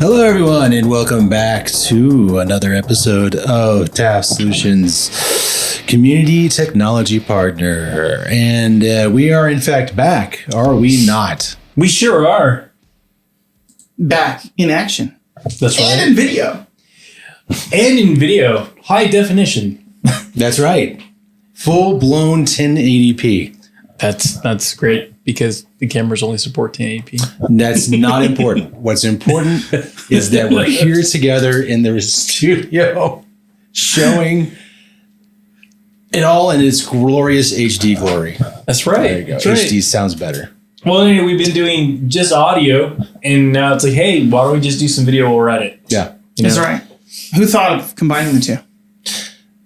Hello, everyone, and welcome back to another episode of TAF Solutions Community Technology Partner. And we are, in fact, back. Are we not? We sure are. Back in action. That's right. And in video. And in video. High definition. That's right. Full-blown 1080p. That's great because the cameras only support 1080p. That's not important. What's important is that we're here together in the studio showing it all in its glorious HD glory. That's right. There you go. That's right. HD sounds better. Well, anyway, we've been doing just audio, and now it's like, hey, why don't we just do some video while we're at it? Yeah. That's right. Who thought of combining the two?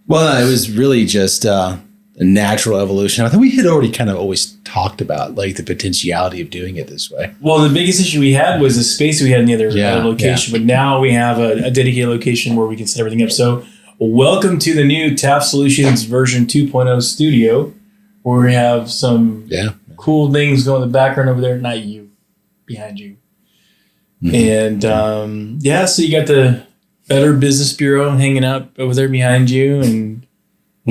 Well, it was really just a natural evolution. I think we had already kind of always talked about like the potentiality of doing it this way. Well, the biggest issue we had was the space we had in the other location, but now we have a dedicated location where we can set everything up. So welcome to the new TAF Solutions version 2.0 studio, where we have some cool things going in the background over there. Not you, behind you. Mm-hmm. And so you got the Better Business Bureau hanging out over there behind you, and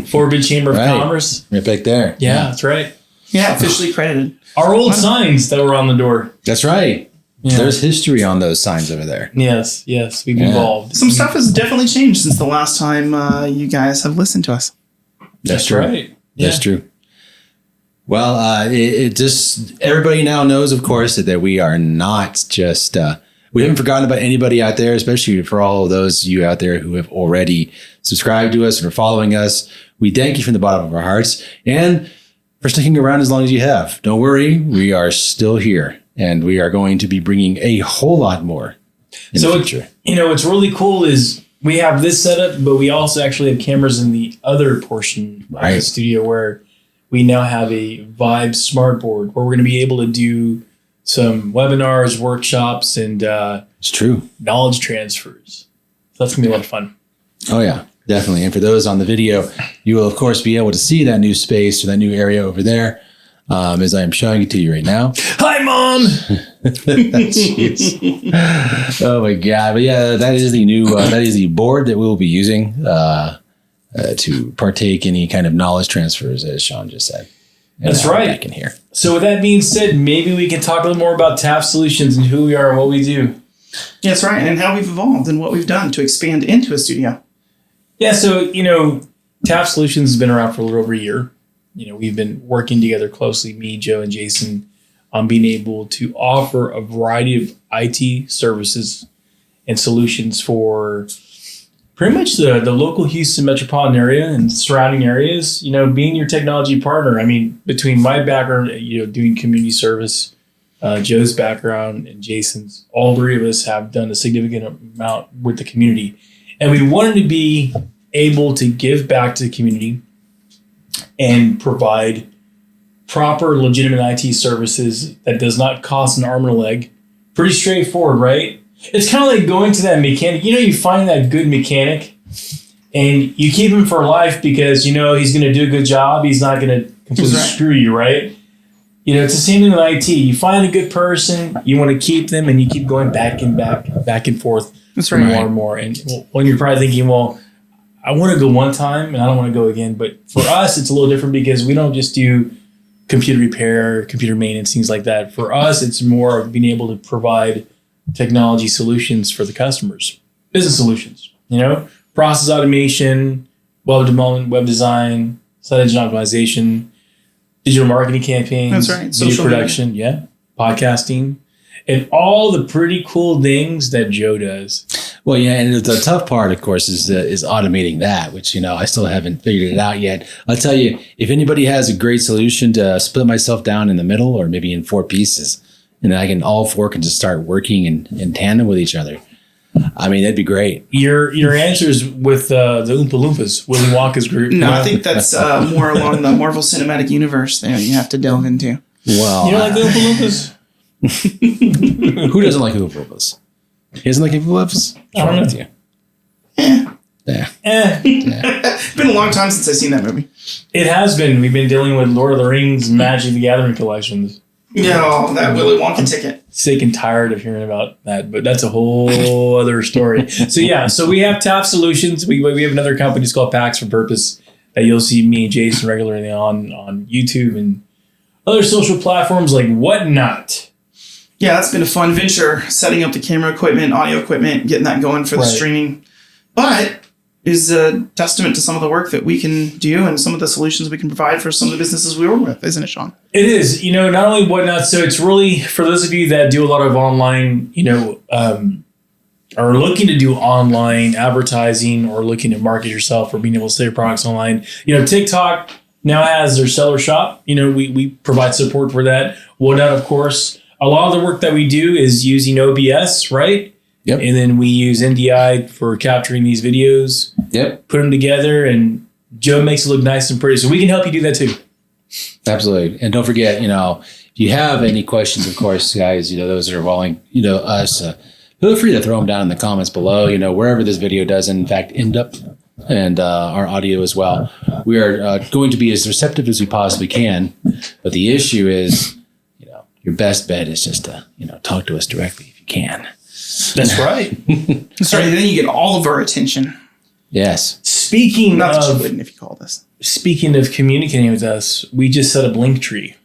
Forbid Chamber of Commerce. Right back there. Yeah, that's right. Yeah, officially credited. Our old signs that were on the door. That's right. Yeah. There's history on those signs over there. Yes, we've evolved. Some stuff has definitely changed since the last time you guys have listened to us. That's true. Right. That's true. Well, it just, everybody now knows, of course, that we are not just, we haven't forgotten about anybody out there, especially for all of those of you out there who have already subscribed to us and are following us. We thank you from the bottom of our hearts and for sticking around as long as you have. Don't worry, we are still here and we are going to be bringing a whole lot more in the future. What's really cool is we have this setup, but we also actually have cameras in the other portion of the studio where we now have a Vibe smart board where we're going to be able to do some webinars, workshops, and it's true knowledge transfers. So that's going to be a lot of fun. Oh, yeah, definitely. And for those on the video, you will, of course, be able to see that new space or that new area over there as I am showing it to you right now. Hi, Mom! Oh, my God. But yeah, that is the new, that is the board that we will be using to partake in any kind of knowledge transfers, as Sean just said. That's right. Back in here. So with that being said, maybe we can talk a little more about TAF Solutions and who we are and what we do. Yeah, that's right. And how we've evolved and what we've done to expand into a studio. Yeah, so, TAF Solutions has been around for a little over a year. We've been working together closely, me, Joe, and Jason, on being able to offer a variety of IT services and solutions for pretty much the local Houston metropolitan area and surrounding areas, being your technology partner. I mean, between my background, doing community service, Joe's background, and Jason's, all three of us have done a significant amount with the community. And we wanted to be able to give back to the community and provide proper, legitimate IT services that does not cost an arm and a leg. Pretty straightforward, right? It's kind of like going to that mechanic. You find that good mechanic and you keep him for life because, he's going to do a good job. He's not going to completely screw you, right? It's the same thing with IT. You find a good person, you want to keep them, and you keep going back and forth. That's right. More and more. And when you're probably thinking, well, I want to go one time and I don't want to go again. But for us, it's a little different because we don't just do computer repair, computer maintenance, things like that. For us, it's more of being able to provide technology solutions for the customers, business solutions, process automation, web development, web design, site engine optimization, digital marketing campaigns, video production, podcasting, and all the pretty cool things that Joe does. Well, yeah, and the tough part, of course, is automating that, which, I still haven't figured it out yet. I'll tell you, if anybody has a great solution to split myself down in the middle or maybe in 4 pieces, and all 4 can just start working in tandem with each other, I mean, that'd be great. Your answers with the Oompa Loompas, Willy Wonka's group. No, I think that's more along the Marvel Cinematic Universe there you have to delve into. Well, you don't like the Oompa Loompas? Who doesn't like Oompa Loompas? He doesn't like Oompa Loompas? I don't know with you. Yeah. It's been a long time since I've seen that movie. It has been. We've been dealing with Lord of the Rings and Magic the Gathering collections. No, that Willy Wonka ticket. Sick and tired of hearing about that, but that's a whole other story. So we have TAF Solutions. We have another company. It's called Packs for Purpose that you'll see me and Jason regularly on YouTube and other social platforms like whatnot. Yeah, that's been a fun venture, setting up the camera equipment, audio equipment, getting that going for the streaming. But is a testament to some of the work that we can do and some of the solutions we can provide for some of the businesses we work with, isn't it, Sean? It is. Not only whatnot, so it's really, for those of you that do a lot of online, are looking to do online advertising or looking to market yourself or being able to sell your products online. TikTok now has their seller shop. We provide support for that. Whatnot, of course. A lot of the work that we do is using OBS, right? Yep. And then we use NDI for capturing these videos. Yep. Put them together, and Joe makes it look nice and pretty. So we can help you do that too. Absolutely. And don't forget, if you have any questions, of course, guys, those that are following, us, feel free to throw them down in the comments below, wherever this video does, in fact, end up, and our audio as well. We are going to be as receptive as we possibly can. But the issue is, your best bet is just to, talk to us directly if you can. That's right. That's right. Then you get all of our attention. Yes. Speaking Not that you wouldn't if you called us. Speaking of communicating with us, we just set up Linktree.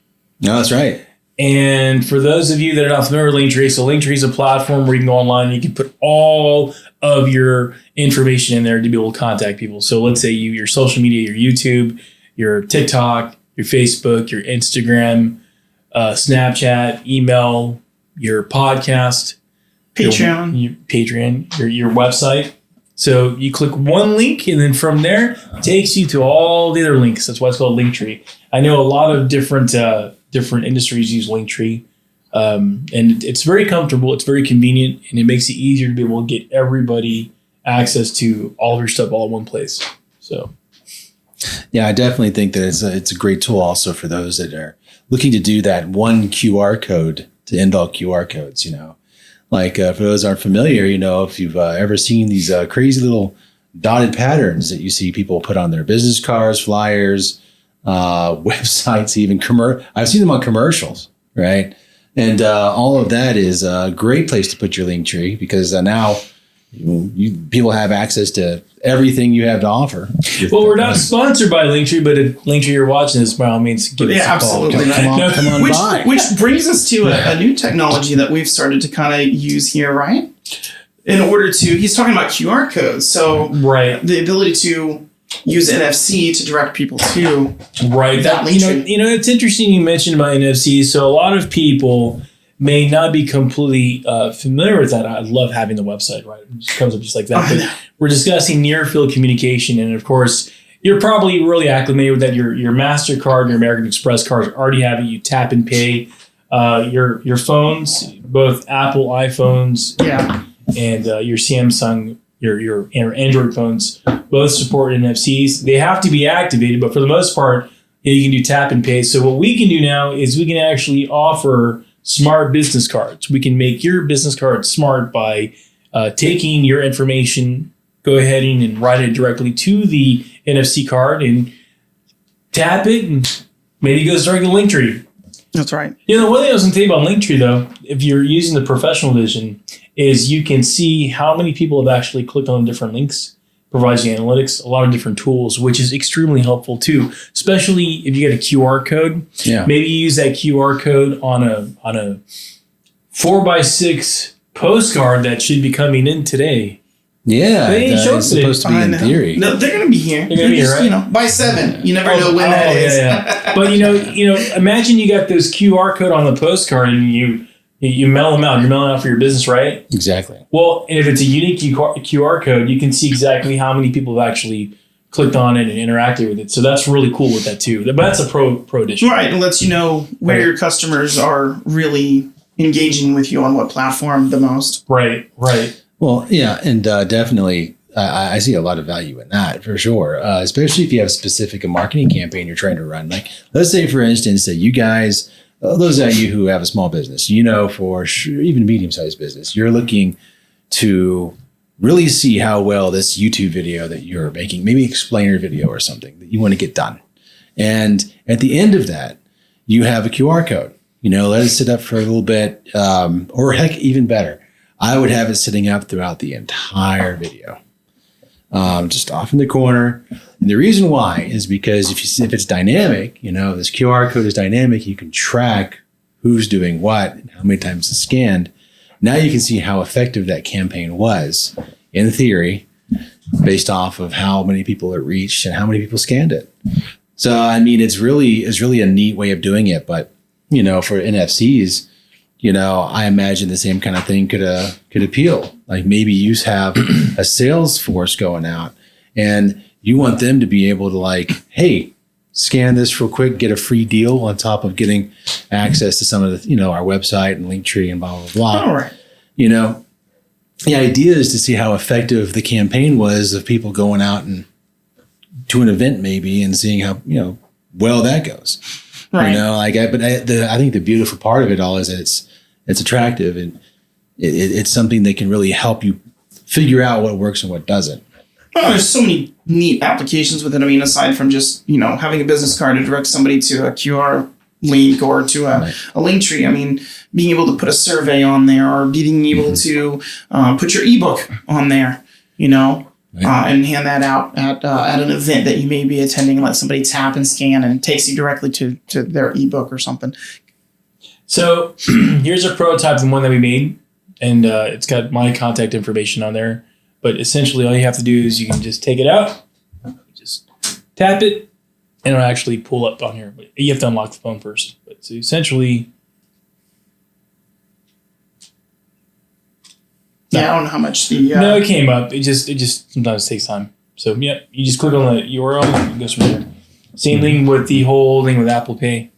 No, that's right. And for those of you that are not familiar with Linktree, so Linktree is a platform where you can go online and you can put all of your information in there to be able to contact people. So let's say your social media, your YouTube, your TikTok, your Facebook, your Instagram, Snapchat, email, your podcast, Patreon, your website. So you click one link, and then from there it takes you to all the other links. That's why it's called Linktree. I know a lot of different industries use Linktree, and it's very comfortable. It's very convenient, and it makes it easier to be able to get everybody access to all of your stuff all in one place. So, yeah, I definitely think that it's a great tool also for those that are looking to do that one QR code to end all QR codes, Like for those that aren't familiar, if you've ever seen these crazy little dotted patterns that you see people put on their business cards, flyers, websites, even I've seen them on commercials, right? And all of that is a great place to put your Linktree because now people have access to everything you have to offer. Well, we're not sponsored by Linktree, but if Linktree you're watching this, by all means, give us a absolutely. call. Come on by. Which brings us to a new technology that we've started to kind of use here, right? In order to, he's talking about QR codes. So right, the ability to use NFC to direct people to that Linktree. It's interesting you mentioned about NFC. So a lot of people may not be completely familiar with that. I love having the website, right? It just comes up just like that. But we're discussing near field communication. And of course, you're probably really acclimated with that. Your MasterCard and your American Express cards already have it. You tap and pay. Your phones, both Apple iPhones and your Samsung, your Android phones, both support NFCs. They have to be activated, but for the most part, you can do tap and pay. So what we can do now is we can actually offer smart business cards. We can make your business card smart by taking your information, go ahead and write it directly to the NFC card and tap it, and maybe it goes directly to Linktree. That's right. One thing I was going to tell you about Linktree, though, if you're using the professional edition, is you can see how many people have actually clicked on different links. Provides you analytics, a lot of different tools, which is extremely helpful too, especially if you get a QR code. Yeah. Maybe you use that QR code on a 4x6 postcard that should be coming in today. Yeah, it's supposed to be in theory. No, they're going to be here. They're going to be here, right? By 7. You never know when that is. Yeah. But imagine you got this QR code on the postcard and you mail them out. You're mailing out for your business, right? Exactly. Well, and if it's a unique QR code, you can see exactly how many people have actually clicked on it and interacted with it. So that's really cool with that too. But that's a pro edition. Right. It lets you know where your customers are really engaging with you on what platform the most. Right. Well, yeah. And definitely, I see a lot of value in that for sure. Especially if you have a specific marketing campaign you're trying to run. Like, let's say, for instance, that you guys... those of you who have a small business, for sure, even medium-sized business, you're looking to really see how well this YouTube video that you're making, maybe explainer video or something that you want to get done. And at the end of that, you have a QR code. let it sit up for a little bit, or heck, even better, I would have it sitting up throughout the entire video, just off in the corner. And the reason why is because if it's dynamic, this QR code is dynamic, you can track who's doing what and how many times it's scanned. Now you can see how effective that campaign was, in theory, based off of how many people it reached and how many people scanned it. So, I mean, it's really a neat way of doing it. But, for NFCs, I imagine the same kind of thing could appeal. Like maybe you have a sales force going out and you want them to be able to like, hey, scan this real quick, get a free deal on top of getting access to some of the, our website and Linktree and blah, blah, blah. All right. The idea is to see how effective the campaign was of people going out and to an event maybe and seeing how, well that goes. Right. I think the beautiful part of it all is that it's attractive and it's something that can really help you figure out what works and what doesn't. Well, there's so many neat applications with it. I mean, aside from just, having a business card to direct somebody to a QR link or to a Linktree. I mean, being able to put a survey on there or being able to put your ebook on there, and hand that out at an event that you may be attending, let somebody tap and scan and it takes you directly to their ebook or something. So here's a prototype of the one that we made, and it's got my contact information on there. But essentially, all you have to do is you can just take it out, just tap it, and it'll actually pull up on here. But you have to unlock the phone first. But so essentially, I don't know how much the no, it came up. It just sometimes takes time. So yeah, you just click on the URL, it goes from there. Same thing with the whole thing with Apple Pay,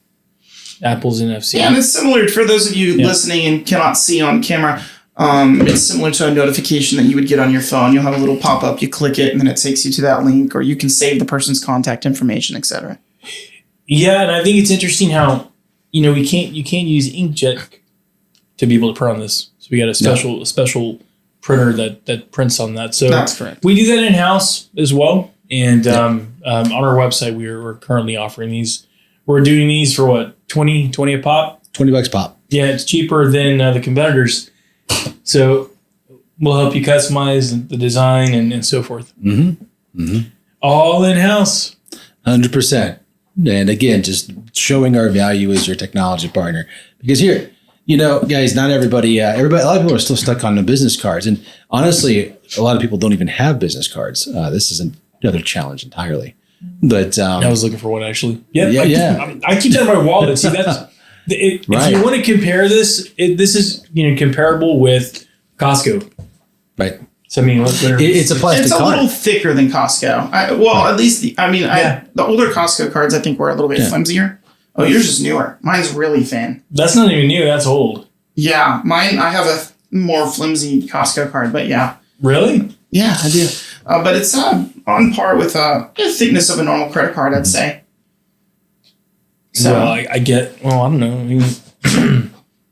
Apple's NFC. Yeah, and it's similar for those of you listening and cannot see on camera. It's similar to a notification that you would get on your phone. You'll have a little pop-up, you click it, and then it takes you to that link, or you can save the person's contact information, etc. Yeah, and I think it's interesting how, you can't use inkjet to be able to print on this. So we got a special printer that prints on that. So that's correct. We do that in-house as well. And on our website, we're currently offering these. We're doing these for what, 20 a pop? $20 pop. Yeah, it's cheaper than the competitors. So we'll help you customize the design and so forth. Mm-hmm. Mm-hmm. All in-house. 100%. And again, just showing our value as your technology partner. Because here, guys, not everybody, a lot of people are still stuck on the business cards. And honestly, a lot of people don't even have business cards. This is another challenge entirely. But I was looking for one actually. Yeah. I keep that in my wallet. See, that's if you want to compare this, this is comparable with Costco. Right. So I mean, it's a plastic It's a card. little thicker than Costco. At least the older Costco cards I think were a little bit flimsier. Oh, yours is newer. Mine's really thin. That's not even new. That's old. Yeah, mine. I have a more flimsy Costco card, but yeah. Really? Yeah, I do. But it's on par with the thickness of a normal credit card, I'd say. So well, I get. Well, I don't know. I mean,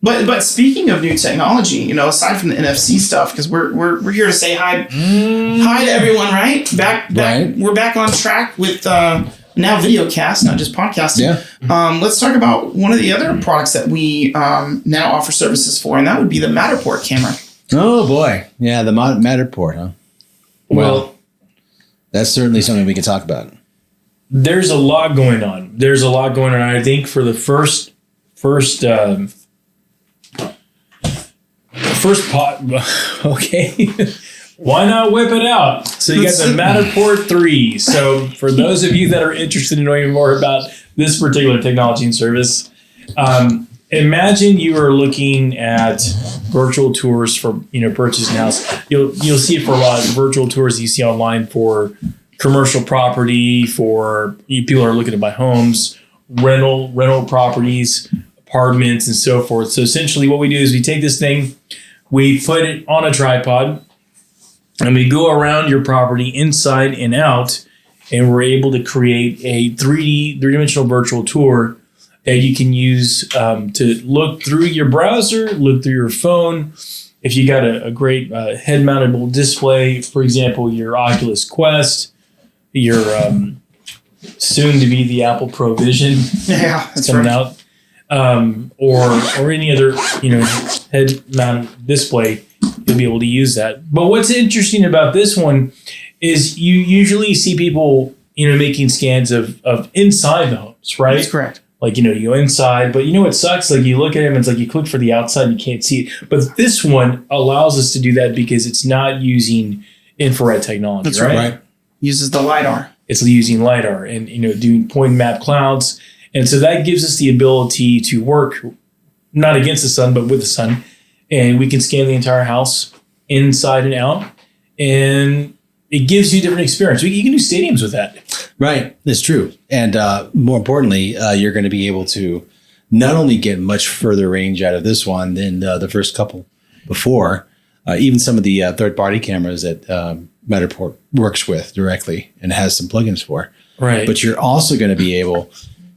but speaking of new technology, aside from the NFC stuff, because we're here to say hi to everyone, right? Back. We're back on track with now videocast, not just podcasting. Yeah. Let's talk about one of the other products that we now offer services for, and that would be the Matterport camera. Oh boy, yeah, the Matterport, huh? Well, that's certainly something we can talk about. There's a lot going on. I think for the first pot. Okay. Why not whip it out? So you got the Matterport 3. So for those of you that are interested in knowing more about this particular technology and service, imagine you are looking at virtual tours for purchasing a house. You'll see it for a lot of virtual tours you see online for commercial property, for people are looking to buy homes, rental properties, apartments, and so forth. So essentially what we do is we take this thing, we put it on a tripod, and we go around your property inside and out, and we're able to create a three-dimensional virtual tour that you can use to look through your browser, look through your phone. If you got a great head-mountable display, for example, your Oculus Quest, your soon to be the Apple Pro Vision, Yeah, that's coming right. out. or any other head mount display, you'll be able to use that. But what's interesting about this one is you usually see people making scans of inside the homes, right? That's correct. Like, you go inside, but what sucks? Like, you look at them, it's like you click for the outside and you can't see it. But this one allows us to do that because it's not using infrared technology. That's right. Uses the LiDAR. It's using LiDAR and, doing point map clouds. And so that gives us the ability to work not against the sun, but with the sun. And we can scan the entire house inside and out. And it gives you a different experience. You can do stadiums with that. Right. That's true. And more importantly, you're going to be able to not only get much further range out of this one than the first couple before, even some of the third-party cameras that Matterport works with directly and has some plugins for. Right. But you're also going to be able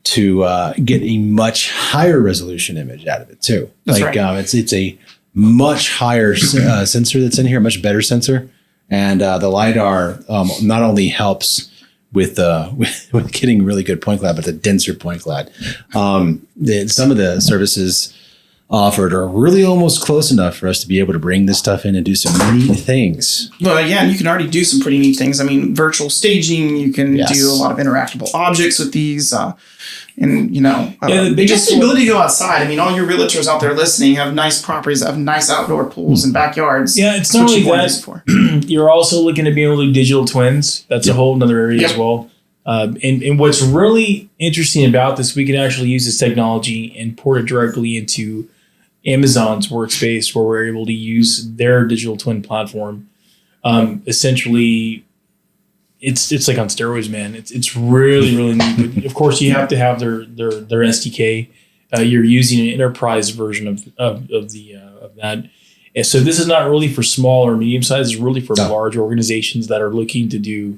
to get a much higher resolution image out of it too. That's right. It's a much higher sensor that's in here, much better sensor. And the LiDAR not only helps with getting really good point cloud, but the denser point cloud. Some of the services offered are really almost close enough for us to be able to bring this stuff in and do some neat things. Well, yeah, and you can already do some pretty neat things. I mean, virtual staging, you can do a lot of interactable objects with these. The biggest ability to go outside. I mean, all your realtors out there listening have nice properties, have nice outdoor pools and backyards. Yeah, it's not only that. You're also looking to be able to do digital twins. That's a whole other area as well. And what's really interesting about this, we can actually use this technology and port it directly into Amazon's workspace, where we're able to use their digital twin platform. Essentially, it's like on steroids, man. It's really, really neat. But of course, you have to have their SDK. You're using an enterprise version of that. And so this is not really for small or medium size. It's really for large organizations that are looking to do,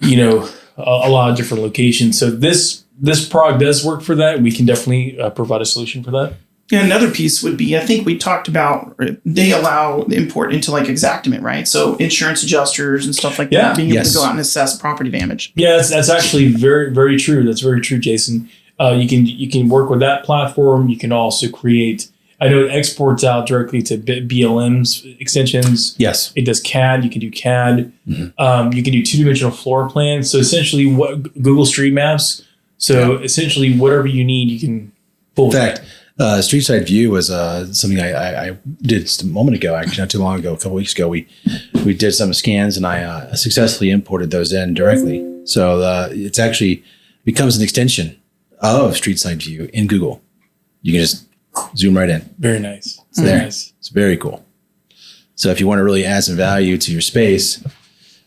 a lot of different locations. So this product does work for that. We can definitely provide a solution for that. Yeah, another piece would be, I think we talked about, they allow the import into like Xactimate, right? So insurance adjusters and stuff like that, being able to go out and assess property damage. Yeah, that's actually very, very true. That's very true, Jason. You can work with that platform. You can also create, I know it exports out directly to BLM's extensions. Yes. It does CAD. You can do CAD. Mm-hmm. You can do two-dimensional floor plans. So essentially Google Street Maps. So essentially whatever you need, you can pull. In fact, Street Side View was something I did just a moment ago, actually not too long ago, a couple weeks ago. We did some scans and I successfully imported those in directly. So it's actually becomes an extension of Street Side View in Google. You can just zoom right in. Very nice. It's there. Nice. It's very cool. So if you want to really add some value to your space,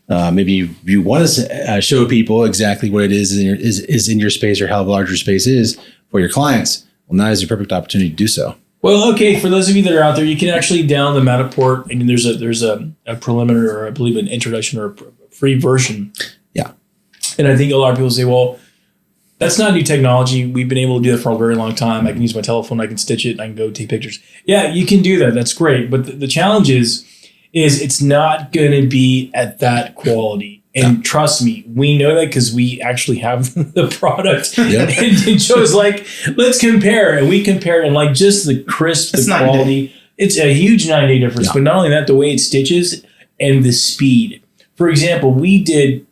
maybe you want to show people exactly what it is in your space or how large your space is for your clients. Well, now is your perfect opportunity to do so. Well, okay, for those of you that are out there, you can actually download the Matterport. I mean, there's a preliminary, or I believe an introduction or a free version. Yeah. And I think a lot of people say, well, that's not new technology. We've been able to do that for a very long time. I can use my telephone. I can stitch it. I can go take pictures. Yeah, you can do that. That's great. But the challenge is it's not going to be at that quality. And trust me, we know that because we actually have the product. Yep. And Joe's like, let's compare. And we compare and like just the crisp, the quality. It's a huge 9-day difference. Yeah. But not only that, the way it stitches and the speed. For example, we did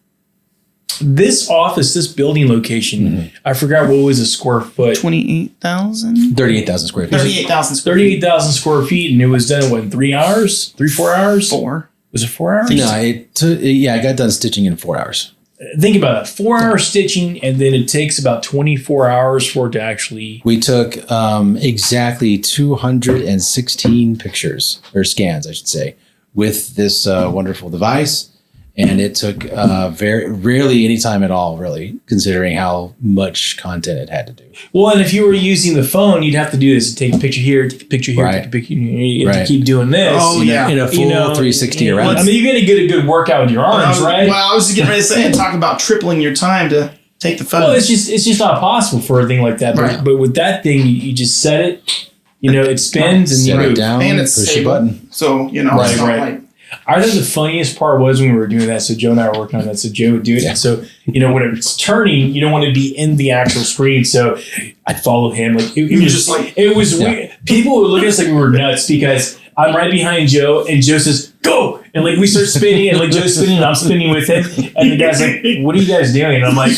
this office, this building location. Mm-hmm. I forgot what was a square foot. 28,000? 38,000 square feet. 38,000 square feet. 38,000 square feet. And it was done in 3 hours? 4 hours? 4. Was it 4 hours? No, I got done stitching in 4 hours. Think about that. 4 hours stitching, and then it takes about 24 hours for it to actually... We took exactly 216 pictures, or scans, I should say, with this wonderful device. And it took very rarely any time at all, really, considering how much content it had to do. Well, and if you were using the phone, you'd have to do this. Take a picture here, take a picture here, take a picture here. You have to keep doing this. Oh, yeah. In a full 360 around. I mean, you're going to get a good workout with your arms, right? Well, I was just getting ready to say, talk about tripling your time to take the photo. Well, it's just not possible for a thing like that. Right. But with that thing, you just set it, it spins and you move. Down, and it's push stable. a button. So, it's not like... I thought the funniest part was when we were doing that. So Joe and I were working on that. So Joe would do it. Yeah. And so, when it's turning, you don't want to be in the actual screen. So I'd follow him. Like it was just like, it was weird. People would look at us like we were nuts because I'm right behind Joe and Joe says, go. And like we start spinning and like Joe's spinning and I'm spinning with him. And the guy's like, what are you guys doing? And I'm like,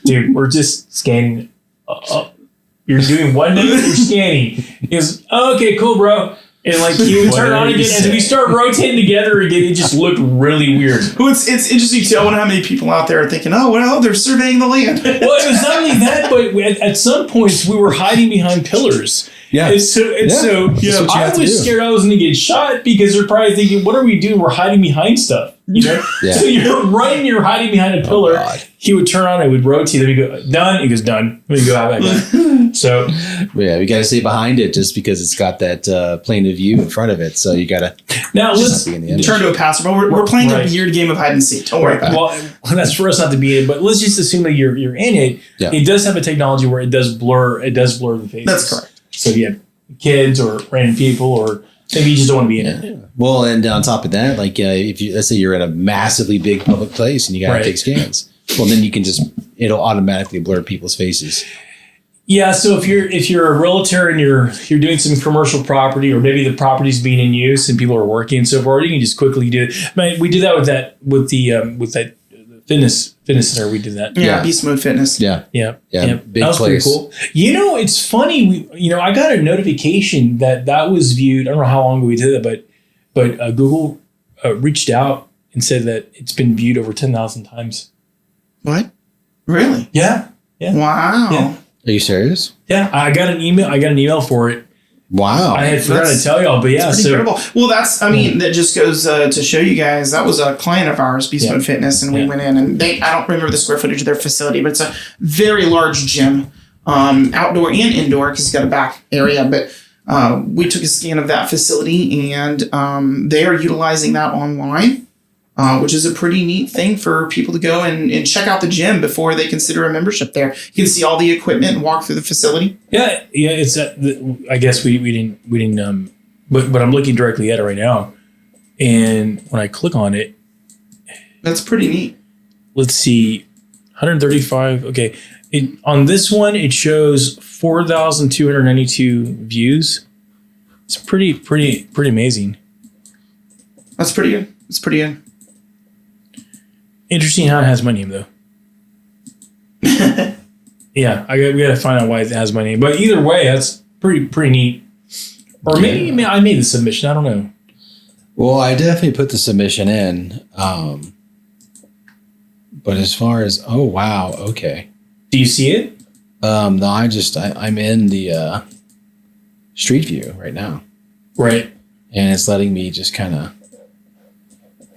dude, we're just scanning. You're doing what now? You're scanning. He goes, oh, okay, cool, bro. And like he would turn on again as we start rotating together again. It just looked really weird. Well, it's interesting too. I wonder how many people out there are thinking, oh, well, they're surveying the land. Well, it was not only that, but at some points we were hiding behind pillars. Yeah. And so I was scared I was going to get shot because they're probably thinking, what are we doing? We're hiding behind stuff. Yeah. So you're running, you're hiding behind a pillar. God. He would turn on, I would rotate, then we go, done. He goes, done. Then we go out back on. So yeah, we got to stay behind it just because it's got that plane of view in front of it. So you got to now let's be in the image. Turn to a passer. We're playing a weird game of hide and seek. Don't worry about it. Well, that's for us not to be in, but let's just assume that you're in it. Yeah. It does have a technology where it does blur the faces. That's correct. So if you have kids or random people or maybe you just don't want to be in it. Well, and on top of that, like if you let's say you're in a massively big public place and you got to take scans, well then you can it'll automatically blur people's faces. Yeah. So if you're a realtor and you're doing some commercial property or maybe the property's being in use and people are working and so forth, you can just quickly do it. I mean, we did that with that fitness center. We did that. Yeah. Beast Mode Fitness. Yeah. Big that was place. pretty cool. It's funny. I got a notification that was viewed. I don't know how long ago we did that, but Google reached out and said that it's been viewed over 10,000 times. What? Really? Yeah. Wow. Yeah. Are you serious? Yeah. I got an email for it. Wow. I had forgotten to tell y'all, but yeah. That's incredible. Well, that just goes to show you guys, that was a client of ours, Beast Mode Fitness, and we went in and I don't remember the square footage of their facility, but it's a very large gym, outdoor and indoor because it's got a back area. But we took a scan of that facility and they are utilizing that online, which is a pretty neat thing for people to go and check out the gym before they consider a membership there. You can see all the equipment and walk through the facility. Yeah. It's I guess we didn't. But I'm looking directly at it right now, and when I click on it, that's pretty neat. Let's see, 135. Okay, on this one it shows 4,292 views. It's pretty amazing. That's pretty good. It's pretty good. Interesting how it has my name though. Yeah, we got to find out why it has my name. But either way, that's pretty neat. Or maybe I made the submission. I don't know. Well, I definitely put the submission in. But as far as okay. Do you see it? No, I'm in the Street View right now. Right. And it's letting me just kind of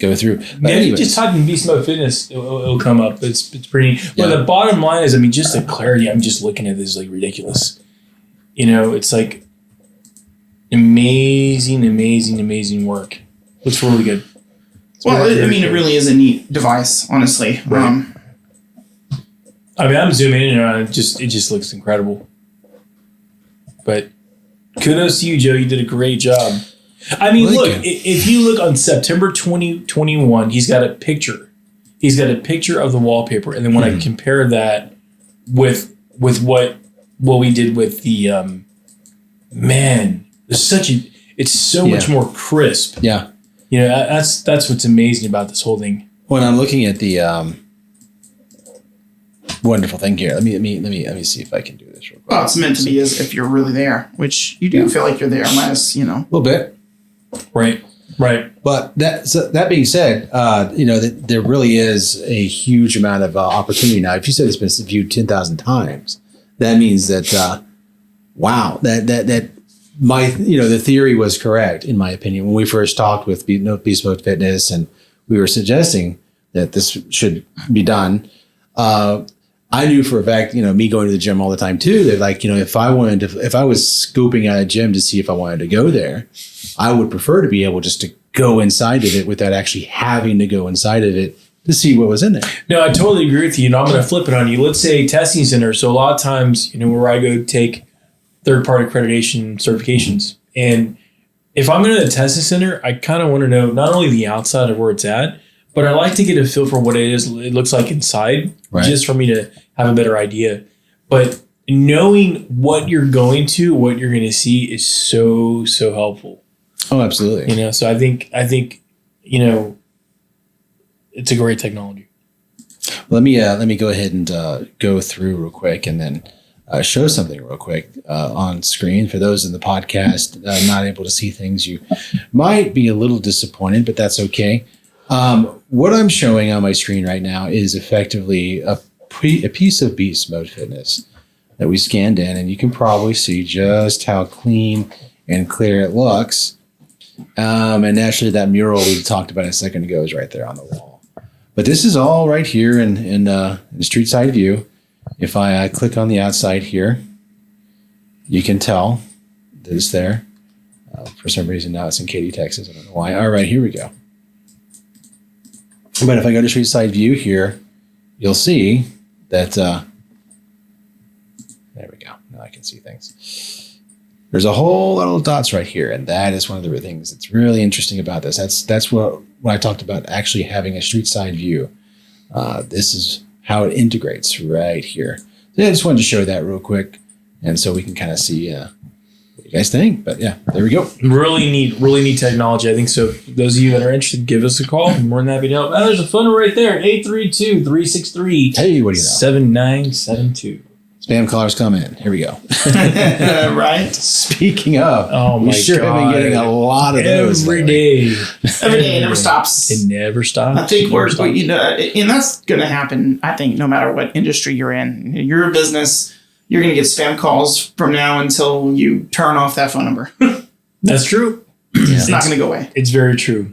go through. Maybe you just type in Beast Mode Fitness, it'll come up. It's pretty. Well, the bottom line is, just the clarity. I'm just looking at this like ridiculous. It's like amazing work. Looks really good. It really is a neat device, honestly. Right. I'm zooming in and it just looks incredible. But kudos to you, Joe. You did a great job. Look, if you look on September 2021, he's got a picture. He's got a picture of the wallpaper. And then when I compare that with what we did with the, it's so much more crisp. Yeah. That's what's amazing about this whole thing. When I'm looking at the wonderful thing here, let me see if I can do this real quick. Well, it's meant to be as if you're really there, which you do feel like you're there, minus, a little bit. Right. But that being said, there really is a huge amount of opportunity now. If you said it's been viewed 10,000 times, that means that that the theory was correct, in my opinion. When we first talked with Beast Mode Fitness and we were suggesting that this should be done, I knew for a fact, me going to the gym all the time too, that if I was scoping out a gym to see if I wanted to go there, I would prefer to be able just to go inside of it without actually having to go inside of it to see what was in there. No, I totally agree with you. I'm going to flip it on you. Let's say testing center. So a lot of times, where I go take third-party accreditation certifications, and if I'm going to test a center, I kind of want to know not only the outside of where it's at, but I like to get a feel for what it looks like inside, just for me to have a better idea. But knowing what you're going to, what you're going to see is so helpful. Oh, absolutely. You know, so I think, you know, it's a great technology. Let me go ahead and go through real quick and then show something real quick on screen. For those in the podcast not able to see things, you might be a little disappointed, but that's okay. What I'm showing on my screen right now is effectively a piece of Beast Mode Fitness that we scanned in, and you can probably see just how clean and clear it looks. And actually that mural we talked about a second ago is right there on the wall. But this is all right here in street side view. If I click on the outside here, you can tell that it's there. For some reason now it's in Katy, Texas. I don't know why. All right, here we go. But if I go to street side view here, you'll see that, there we go. Now I can see things. There's a whole lot of dots right here, and that is one of the things that's really interesting about this. That's what when I talked about actually having a street side view. This is how it integrates right here. So I just wanted to show that real quick, and so we can kind of see what you guys think. But yeah, there we go. Really neat technology. I think so. Those of you that are interested, give us a call. I'm more than happy to help. Oh, there's a phone number right there, 832-363. Hey, what do you know? 7972. Spam callers come in. Here we go. Right. Speaking of, oh my we sure God. have been getting a lot of those every lately. day. Every day, it never stops. It never stops. I think and that's going to happen. I think no matter what industry you're in, you're a business, you're going to get spam calls from now until you turn off that phone number. That's true. It's not going to go away. It's very true.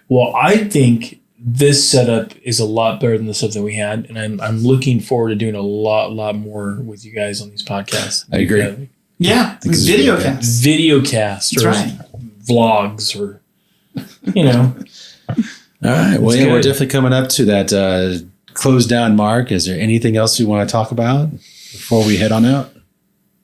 Well, I think this setup is a lot better than the stuff that we had, and I'm looking forward to doing a lot more with you guys on these podcasts. I agree. Yeah, video cast. Video cast or vlogs or, you know. All right. Well, yeah, we're definitely coming up to that close down mark. Is there anything else you want to talk about before we head on out?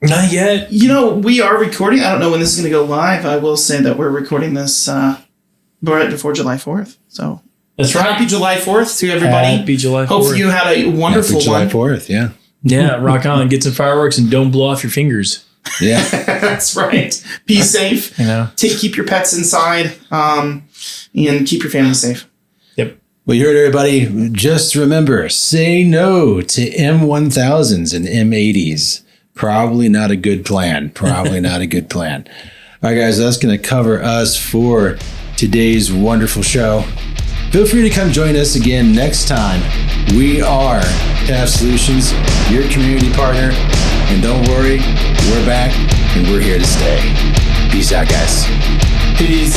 Not yet. You know, we are recording. I don't know when this is going to go live. I will say that we're recording this right before July 4th. So that's right. Happy July 4th to everybody. Happy July 4th. Hopefully you had a wonderful July 4th, yeah. Yeah, rock on. Get some fireworks and don't blow off your fingers. Yeah. That's right. Be safe. You know, keep your pets inside and keep your family safe. Yep. Well, you heard everybody. Just remember, say no to M1000s and M80s. Probably not a good plan. Probably not a good plan. All right, guys, that's going to cover us for today's wonderful show. Feel free to come join us again next time. We are TAF Solutions, your community partner. And don't worry, we're back and we're here to stay. Peace out, guys. Peace.